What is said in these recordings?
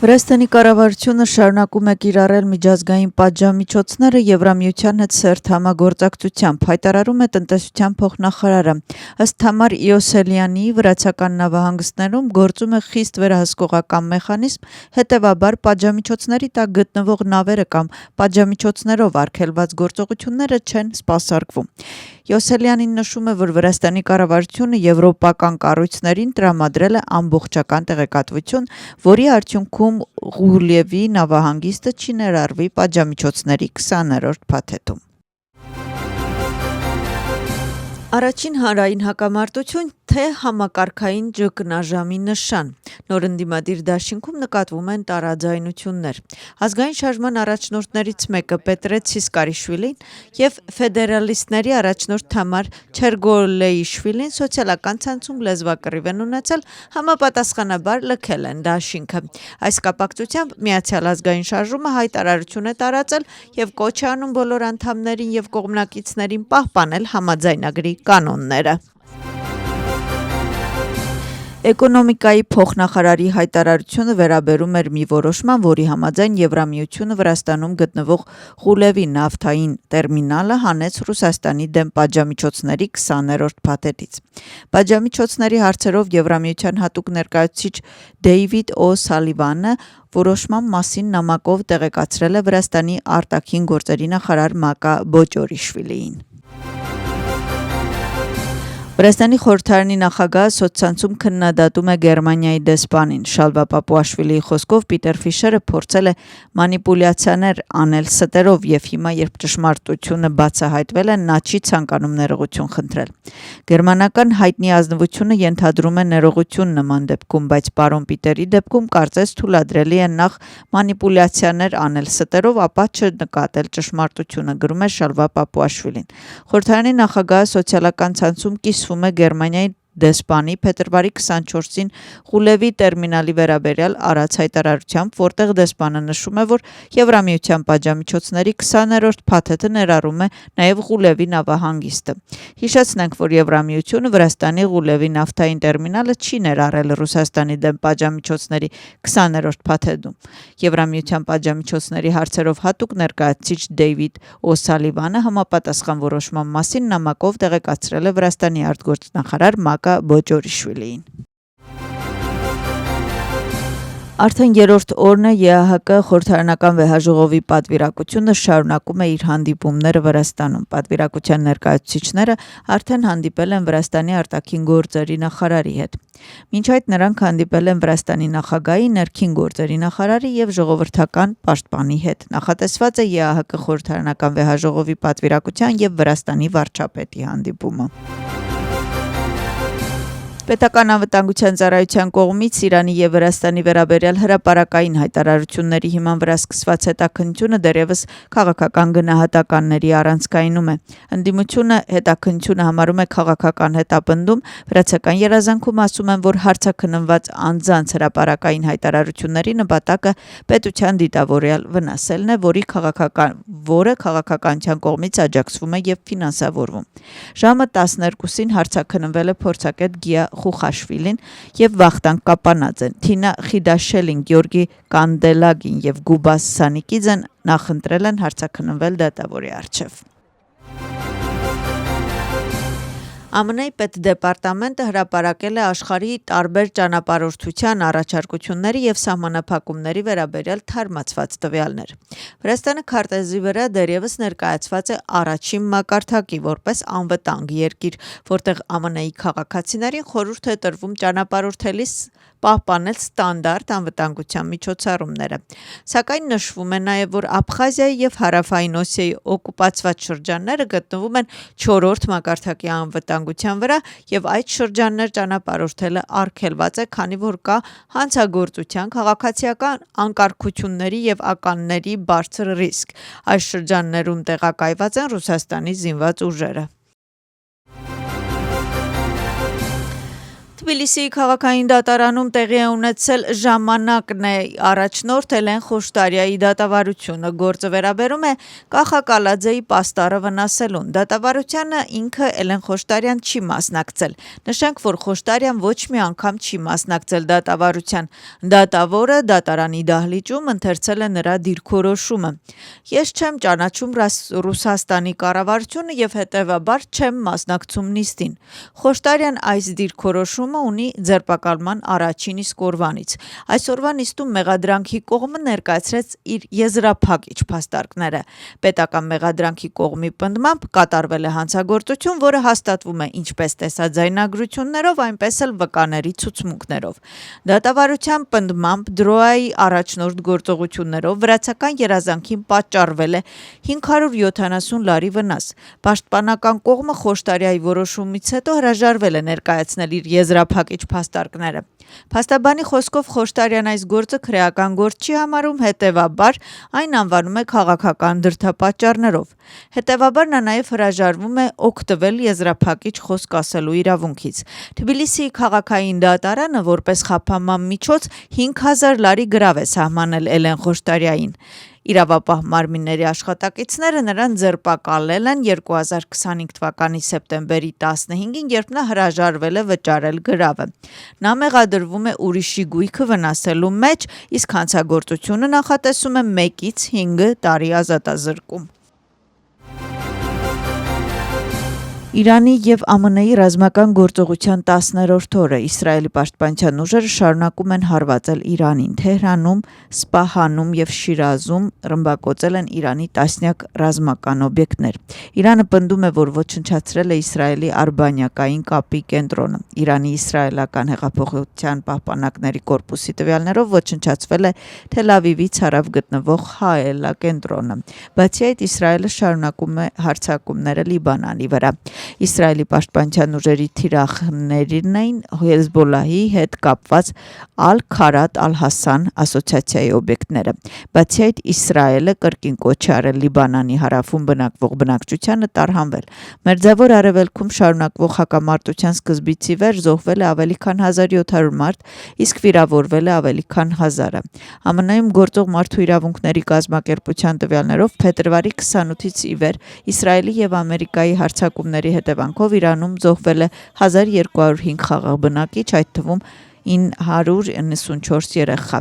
Վրաստանի կառավարությունը շարունակում է կիրառել միջազգային պատժամիջոցները Եվրամիության հետ սերտ համագործակցությամբ, հայտարարում է տնտեսության փոխնախարարը։ Ըստ Թամար Իոսելյանի, վրացական նավահանգստներում գործում է խիստ վերահսկողական մեխանիզմ, հետևաբար պատժամիջոցների տակ գտնվող նավերը կամ պատժամիջոցներով արգելված գործողությունները չեն սպասարկվում։ Իոսելյանին նշում է, որ Վրաստանի կառավարությունը եվրոպական կառույցներին տրամադրել է ամբողջական տեղեկատվություն, որի արդյունքում Ղուլիևի նավահանգիստը չի ներառվի պատժամիջոցների 20-րդ փաթեթում։ Առաջին հանրային հակամարտություն, թե համակարգային ճգնաժամի նշան։ Նոր ընդդիմադիր դաշինքում նկատվում են տարաձայնություններ։ Ազգային շարժման առաջնորդներից մեկը Պետրե Ցիսկարիշվիլին եւ ֆեդերալիստների առաջնորդ Թամար Չերգոլեիշվիլին սոցիալական ցանցում լեզվակռիվ են ունեցել, համապատասխանաբար լքել են դաշինքը։ Այս կապակցությամբ Միացյալ ազգային շարժումը հայտարարություն է տարածել եւ կոչ է անում բոլոր անդամներին եւ կողմնակիցներին պահպանել համաձայնագրի կանոնները։ Էկոնոմիկայի փոխնախարարի հայտարարությունը վերաբերում էր մի որոշման, որի համաձայն Եվրամիությունը Վրաստանում գտնվող Ղուլիևի նավթային տերմինալը հանեց Ռուսաստանի դեմ պատժամիջոցների 20-րդ փաթեթից։ Պատժամիջոցների հարցերով Եվրամիության հատուկ ներկայացուցիչ Դեյվիդ Օ'Սալիվանը որոշման մասին նամակով տեղեկացրել է Վրաստանի արտաքին գործերի նախարար Մակա Բոճորիշվիլիին։ Վրաստանի խորհրդարանի նախագահը սոցցանցում քննադատում է Գերմանիայի դեսպանին։ Շալվա Պապուաշվիլիի խոսքով Պիտեր Ֆիշերը փորձել է մանիպուլյացիաներ անել ստերով եւ հիմա, երբ ճշմարտությունը բացահայտվել է, նա չի ցանկանում ներողություն խնդրել։ Գերմանական հայտնի ազնվությունը ենթադրում է ներողություն նման դեպքում, բայց պարոն Պիտերի դեպքում կարծես թույլատրելի է նախ մանիպուլյացիաներ անել ստերով, ապա չնկատել ճշմարտությունը, գրում է Շալվա Պապուաշվիլին։ Խորհրդարանի նախագահը սոցիալական ցանցում կիսվում է Գերմանիայի դեսպանի փետրվարի 24-ին Ղուլիևի տերմինալի վերաբերյալ արած հայտարարությամբ, որտեղ դեսպանը նշում է, որ Եվրամիության պատժամիջոցների 20-րդ փաթեթը ներառում է նաև Ղուլիևի նավահանգիստը։ Հիշեցնենք, որ Եվրամիությունը Վրաստանի Ղուլիևի նավթային տերմինալը չի ներառել Ռուսաստանի դեմ պատժամիջոցների 20-րդ փաթեթում։ Եվրամիության պատժամիջոցների հարցերով հատուկ ներկայացուցիչ Դեյվիդ Օ'Սալիվանը համապատասխան որոշման մասին նամակով տեղեկացրել է Վրաստանի արտգործնախարար Մակա Բոճորիշվիլիին։ Արդեն երրորդ օրն է ԵԱՀԿ խորհրդարանական վեհաժողովի պատվիրակությունը շարունակում է իր հանդիպումները Վրաստանում։ Պատվիրակության ներկայացուցիչները արդեն հանդիպել են Վրաստանի արտաքին գործերի նախարարի հետ։ Մինչ այդ նրանք հանդիպել են Վրաստանի նախագահի, ներքին գործերի նախարարի եւ ժողովրդական պաշտպանի հետ։ Նախատեսված է ԵԱՀԿ խորհրդարանական վեհաժողովի պատվիրակության եւ Վրաստանի վարչապետի հանդիպումը։ Պետական անվտանգության ծառայության կողմից Իրանի եւ Վրաստանի վերաբերյալ հրապարակային հայտարարությունների հիման վրա սկսված հետաքննությունը դեռևս քաղաքական գնահատականների առանցքայնում է։ Ընդդիմությունը հետաքննությունը համարում է քաղաքական հետապնդում, վրացական երազանքում ասում են, որ հարցաքննված անձանց հրապարակային հայտարարությունների նպատակը պետության դիտավորյալ վնասելն է, որը քաղաքականության կողմից աջակցվում է եւ ֆինանսավորվում։ Ժամը 12-ին հարցաքննվել է փորձագետ Գիա Խուխաշվիլին եւ Վախտանգ Կապանաձեն, Թինա Խիդաշելին, Գյորգի Կանդելագին եւ Գուբաս Սանիկիձեն նախընտրել են հարցաքննվել դատավորի առջև։ ԱՄՆ-ի պետդեպարտամենտը հրապարակել է աշխարհի տարբեր ճանապարհորդության առաջարկությունների եւ սահմանափակումների վերաբերյալ թարմացված տվյալներ։ Վրաստանը քարտեզի վրա դեռևս ներկայացված է առաջին մակարդակի որպես անվտանգ երկիր, որտեղ ԱՄՆ-ի քաղաքացիներին խորհուրդ է տրվում ճանապարհորդելիս պահպանել ստանդարտ անվտանգության միջոցառումները։ Սակայն նշվում է նաև, որ Աբխազիայի եւ Հարավային Օսիայի օկուպացված շրջանները գտնվում են 4-րդ մակարդակի անվտանգության վրա եւ այդ շրջաններ ճանապարհորդելը արգելված է, քանի որ կա հանցագործության, քաղաքացիական անկարգությունների եւ ականների բարձր ռիսկ։ Այս շրջաններում տեղակայված են Ռուսաստանի զինված ուժերը։ Թբիլիսիի քաղաքային դատարանում տեղի է ունեցել ժամանակն է առաջնորդ Էլեն Խոշտարյայի դատավարությունը, գործը վերաբերում է Կախա Կալաձեի պաստառը վնասելուն, դատավարությանը ինքը Էլեն Խոշտարյան չի մասնակցել, նշենք, որ Խոշտարյան ոչ մի անգամ չի մասնակցել դատավարության, դատավորը դատարանի դահլիճում ընթերցել է նրա դիրքորոշումը, ես չեմ ճանաչում Ռուսաստանի կառավարությունը և հետևաբար չեմ մասնակցում նիստին, Խոշտարյան այս դիրքորոշումը ունի ձերբակալման առաջին իսկ օրվանից։ Այսօրվա նիստում մեղադրանքի կողմը ներկայացրեց իր եզրափակիչ փաստարկները։ Պետական մեղադրանքի կողմի պնդմամբ կատարվել է հանցագործություն, որը հաստատվում է ինչպես տեսաձայնագրություններով, այնպես էլ վկաների ցուցմունքներով։ Դատավարության պնդմամբ դրոայի առաջնորդ գործողություններով վրացական երազանքին պատճառվել է 570 լարի վնաս։ Պաշտպանական կողմը Խոշտարյայի որոշումից հետո հրաժարվել է ներկայացնել իր եզրափակիչ փաստարկները։ Փաստաբանի խոսքով Խոշտարյան այս գործը քրեական գործ չի համարում, հետևաբար այն անվանում է քաղաքական դրդապատճառներով։ Հետևաբար նա նաև հրաժարվում է օգտվել եզրափակիչ խոսք ասելու իրավունքից։ Թբիլիսիի քաղաքային դատարանը որպես խաբման միջոց 5000 լարի գրավ է սահմանել Էլեն Խոշտարյային։ Իրավապահ մարմինների աշխատակիցները նրան ձերբակալել են 2025 թվականի սեպտեմբերի 15-ին, երբ նա հրաժարվել է վճարել գրավը։ Նա մեղադրվում է ուրիշի գույքը վնասելու մեջ, իսկ հանցագործությունը նախատեսում է 1-ից 5 տարի ազատազրկում։ Իրանի և ԱՄՆ-ի ռազմական գործողության 10-րդ օրը Իսրայելի պաշտպանության ուժերը շարունակում են հարվածել Իրանին։ Թեհրանում, Սպահանում և Շիրազում ռմբակոծել են Իրանի տասնյակ ռազմական օբյեկտներ։ Իրանը պնդում է, որ ոչնչացրել է Իսրայելի արբանյակային կապի կենտրոնը։ Իրանի իսրայելական հեղափոխության պահպանակների կորպուսի տվյալներով ոչնչացվել է Թել Ավիվից հարավ գտնվող Հաելա կենտրոնը։ Բացի այդ, Իսրայելը շարունակում է հարձակումները Լիբանանի վրա։ Իսրայելի պաշտպանության ուժերի թիրախներն էին Հեզբոլլահի հետ կապված Ալ-Քարաթ Ալ-Հասան ասոցիացիայի օբյեկտները։ Բացի այդ, Իսրայելը կրկին կոչ է արել Լիբանանի հարավում բնակվող բնակչությանը տարհանվել։ Մերձավոր Արևելքում շարունակվող հակամարտության սկզբից ի վեր զոհվել է ավելի քան 1700 մարդ, իսկ վիրավորվել է ավելի քան 1000-ը։ ԱՄՆ-ում գործող մարդու իրավունքների կազմակերպության տվյալներով փետրվարի 28-ից ի վեր Իսրայելի և Ամերիկայի հարձակումների հետևանքով Իրանում զոհվել է 1205 խաղաղ բնակիչ, այդ թվում 994 երեխա։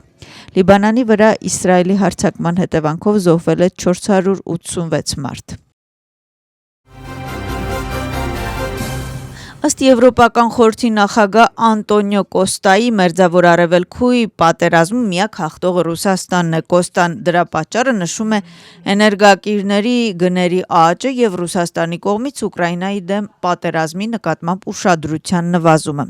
Լիբանանի վրա Իսրայելի հարձակման հետևանքով զոհվել է 486 մարդ։ Ըստ Եվրոպական խորհրդի նախագահ Անտոնիո Կոստայի մերձավոր Արևելքի պատերազմում միակ հաղթողը Ռուսաստանն է։ Կոստան դրա պատճառը նշում է էներգակիրների գների աճը և Ռուսաստանի կողմից Ուկրաինայի դեմ պատերազմի նկատմամբ ուշադրության նվազումը։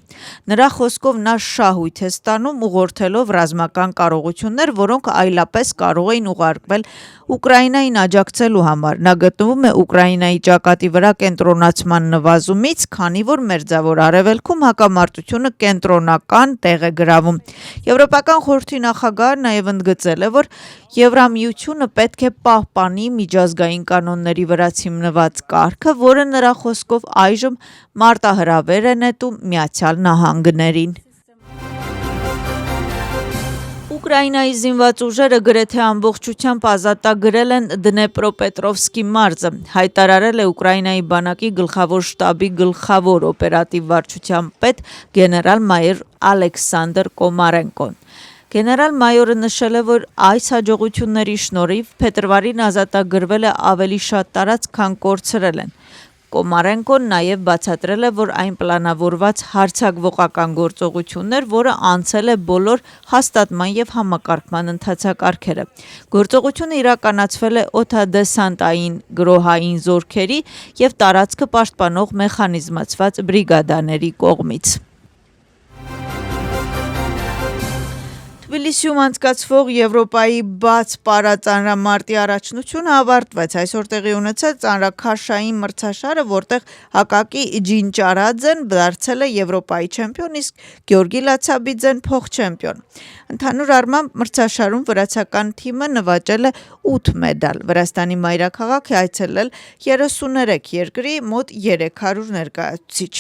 Նրա խոսքով նա շահույթ է ստանում ուղղորդելով ռազմական կարողություններ, որոնք այլապես կարող էին ուղարկվել Ուկրաինային աջակցելու համար։ Նա գտնվում է Ուկրաինայի ճակատի վրա կենտրոնացման նվազումից, քանի որ Մերձավոր Արևելքում հակամարտությունը կենտրոնական տեղ է գրավում։ Եվրոպական խորհրդի նախագահը նաև ընդգծել է, որ Եվրամիությունը պետք է պահպանի միջազգային կանոնների վրա հիմնված կարգը, որը նրա խոսքով այժմ մարտահրավեր է նետում Միացյալ Նահանգներին։ Ուկրաինայի զինված ուժերը գրեթե ամբողջությամբ ազատագրել են Դնեպրոպետրովսկի մարզը, հայտարարել է Ուկրաինայի բանակի գլխավոր շտաբի գլխավոր օպերատիվ վարչության պետ գեներալ-մայոր Ալեքսանդր Կոմարենկոն։ Գեներալ-մայորը նշել է, որ այս հաջողությունների շնորհիվ փետրվարին ազատագրվել է ավելի շատ տարածք, քան կորցրել են։ Կոմարենկոն նաև բացատրել է, որ այն պլանավորված հարձակողական գործողություն էր, որը անցել է բոլոր հաստատման և համակարգման ընթացակարգերը։ Գործողությունը իրականացվել է օդադեսանտային գրոհային զորքերի և տարածքը պաշտպանող մեխանիզմացված բրիգադաների կողմից։ Թբիլիսիում անցկացվող Եվրոպայի բաց պարածանրամարտի առաջնությունը ավարտվեց։ Այսօր տեղի ունեցել ծանրաքաշային մրցաշարը, որտեղ Հակակի Ջինճարաձեն դարձել է Եվրոպայի չեմպիոն, իսկ Գյորգի Լացաբիձեն փոխչեմպիոն։ Ընդհանուր առմամբ մրցաշարում վրացական թիմը նվաճել է 8 մեդալ։ Վրաստանի մայրաքաղաք է այցելել 33 երկրի մոտ 300 ներկայացուցիչ։